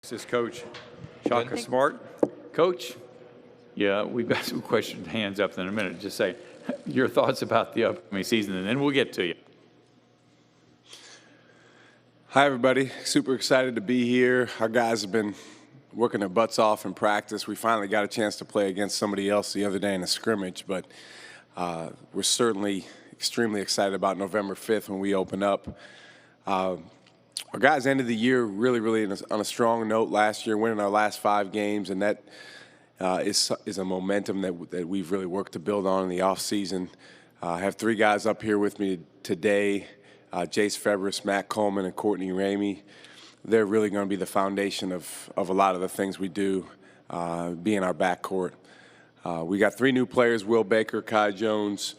This is Coach Shaka Smart. Coach, yeah, we've got some questions, hands up in a minute. Just say your thoughts about the upcoming season, and then we'll get to you. Hi, everybody. Super excited to be here. Our guys have been working their butts off in practice. We finally got a chance to play against somebody else the other day in a scrimmage, but we're certainly extremely excited about November 5th when we open up. Our guys ended the year really on a strong note last year, winning our last 5 games, and that is a momentum that we've really worked to build on in the offseason. I have 3 guys up here with me today, Jace Febris, Matt Coleman, and Courtney Ramey. They're really going to be the foundation of a lot of the things we do, being our backcourt. We got 3 new players, Will Baker, Kai Jones,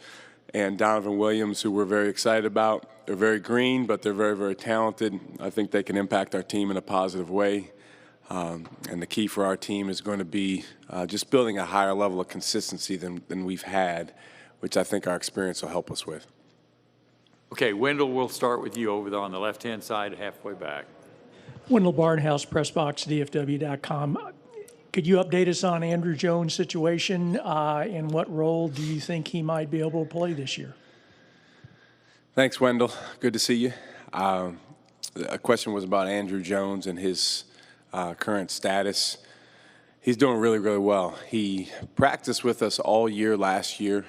and Donovan Williams, who we're very excited about. They're very green, but they're very talented. I think they can impact our team in a positive way. And the key for our team is going to be just building a higher level of consistency than we've had, which I think our experience will help us with. Okay, Wendell, we'll start with you over there on the left-hand side, halfway back. Wendell Barnhouse, Pressbox, DFW.com. Could you update us on Andruw Jones' situation and what role do you think he might be able to play this year? Thanks, Wendell. Good to see you. A question was about Andruw Jones and his current status. He's doing really well. He practiced with us all year last year,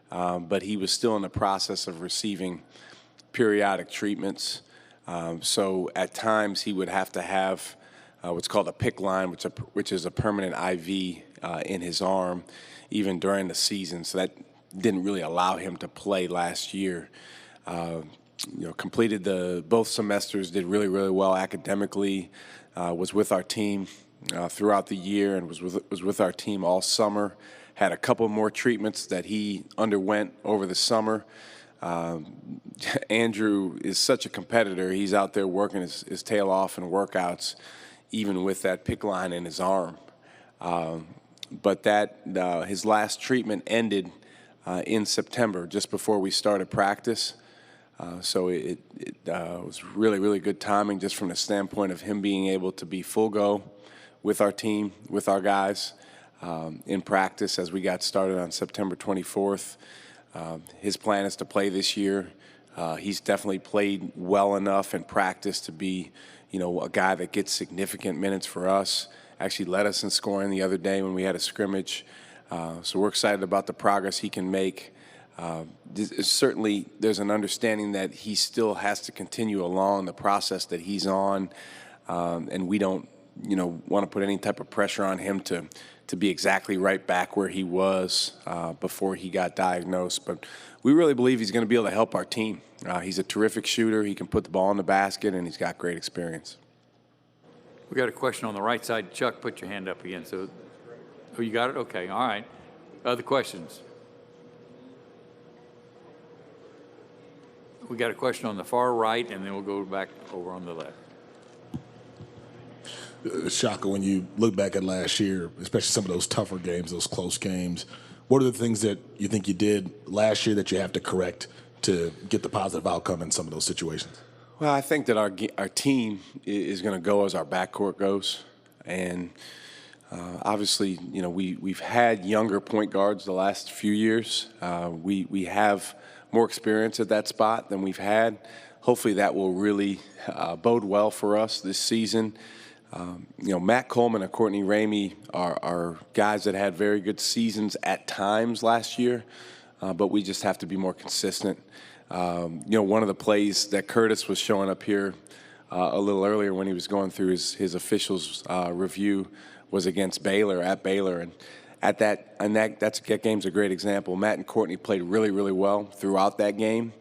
but he was still in the process of receiving periodic treatments. So at times he would have to have what's called a PICC line, which is a permanent IV in his arm, even during the season. So that didn't really allow him to play last year. Completed both semesters, did really well academically, was with our team throughout the year and was with our team all summer. Had a couple more treatments that he underwent over the summer. Andruw is such a competitor. He's out there working his tail off in workouts, even with that PICC line in his arm. But his last treatment ended in September, just before we started practice. So it was really good timing just from the standpoint of him being able to be full go with our team, with our guys in practice as we got started on September 24th. His plan is to play this year. He's definitely played well enough in practice to be, a guy that gets significant minutes for us. Actually led us in scoring the other day when we had a scrimmage. So we're excited about the progress he can make. Certainly there's an understanding that he still has to continue along the process that he's on, and we don't want to put any type of pressure on him to be exactly right back where he was before he got diagnosed. But we really believe he's going to be able to help our team. He's a terrific shooter. He can put the ball in the basket, and he's got great experience. We got a question on the right side. Chuck, put your hand up again. So, oh, you got it? Okay, all right. Other questions? We got a question on the far right, and then we'll go back over on the left. Shaka, when you look back at last year, especially some of those tougher games, those close games, what are the things that you think you did last year that you have to correct to get the positive outcome in some of those situations? Well, I think that our team is going to go as our backcourt goes. And obviously, we've had younger point guards the last few years. We have more experience at that spot than we've had. Hopefully that will really bode well for us this season. Matt Coleman and Courtney Ramey are guys that had very good seasons at times last year, but we just have to be more consistent. One of the plays that Curtis was showing up here a little earlier when he was going through his officials review was against Baylor, at Baylor. And that game's a great example. Matt and Courtney played really well throughout that game,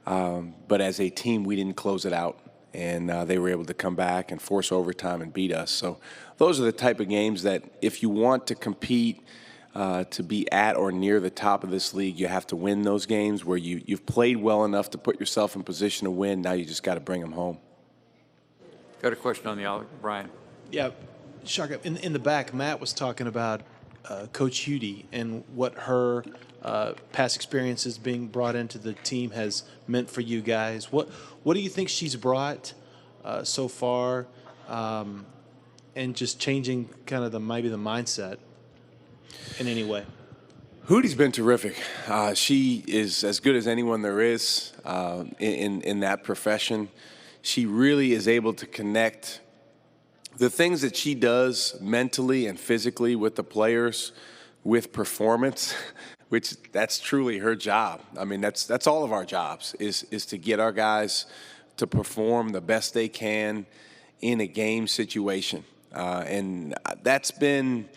but as a team, we didn't close it out. And they were able to come back and force overtime and beat us. So those are the type of games that if you want to compete to be at or near the top of this league, you have to win those games where you've played well enough to put yourself in position to win. Now you just got to bring them home. Got a question on the Brian. Yeah, Shaka, in the back, Matt was talking about Coach Judy and what her past experiences being brought into the team has meant for you guys. What do you think she's brought so far and just changing kind of maybe the mindset in any way? Hootie's been terrific. She is as good as anyone there is in that profession. She really is able to connect the things that she does mentally and physically with the players with performance, which that's truly her job. I mean, that's all of our jobs is to get our guys to perform the best they can in a game situation. And that's been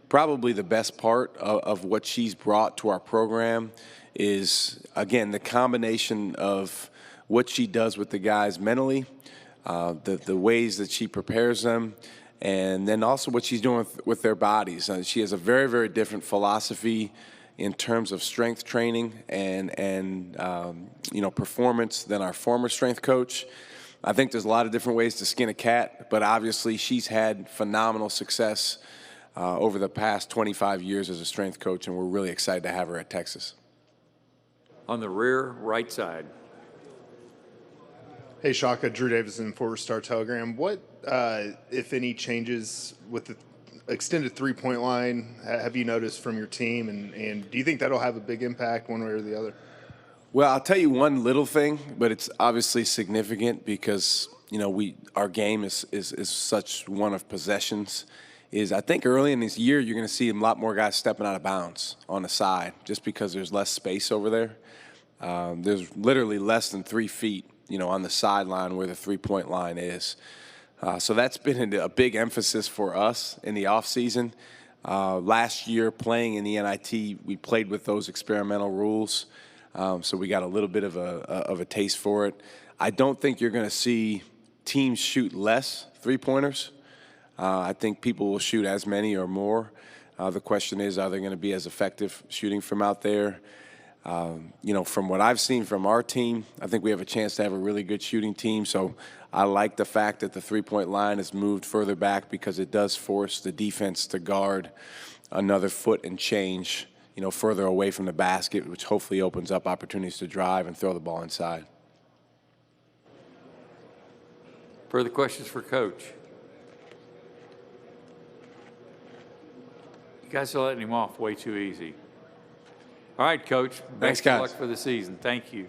probably the best part of what she's brought to our program is, again, the combination of what she does with the guys mentally, the ways that she prepares them, and then also what she's doing with their bodies. She has a very, very different philosophy in terms of strength training and performance than our former strength coach. I think there's a lot of different ways to skin a cat, but obviously she's had phenomenal success over the past 25 years as a strength coach, and we're really excited to have her at Texas. On the rear right side. Hey, Shaka, Dru Davison, Forward Star Telegram. What, if any, changes with the extended three-point line have you noticed from your team, and do you think that'll have a big impact one way or the other? Well, I'll tell you one little thing, but it's obviously significant because, our game is such one of possessions. I think early in this year, you're going to see a lot more guys stepping out of bounds on the side just because there's less space over there. There's literally less than 3 feet, on the sideline where the three-point line is. So that's been a big emphasis for us in the offseason. Last year, playing in the NIT, we played with those experimental rules, so we got a little bit of a taste for it. I don't think you're going to see teams shoot less three-pointers. I think people will shoot as many or more. The question is, are they going to be as effective shooting from out there? From what I've seen from our team, I think we have a chance to have a really good shooting team. So I like the fact that the three-point line has moved further back because it does force the defense to guard another foot and change, further away from the basket, which hopefully opens up opportunities to drive and throw the ball inside. Further questions for Coach? You guys are letting him off way too easy. All right, Coach. Thanks, Best of guys. luck for the season. Thank you.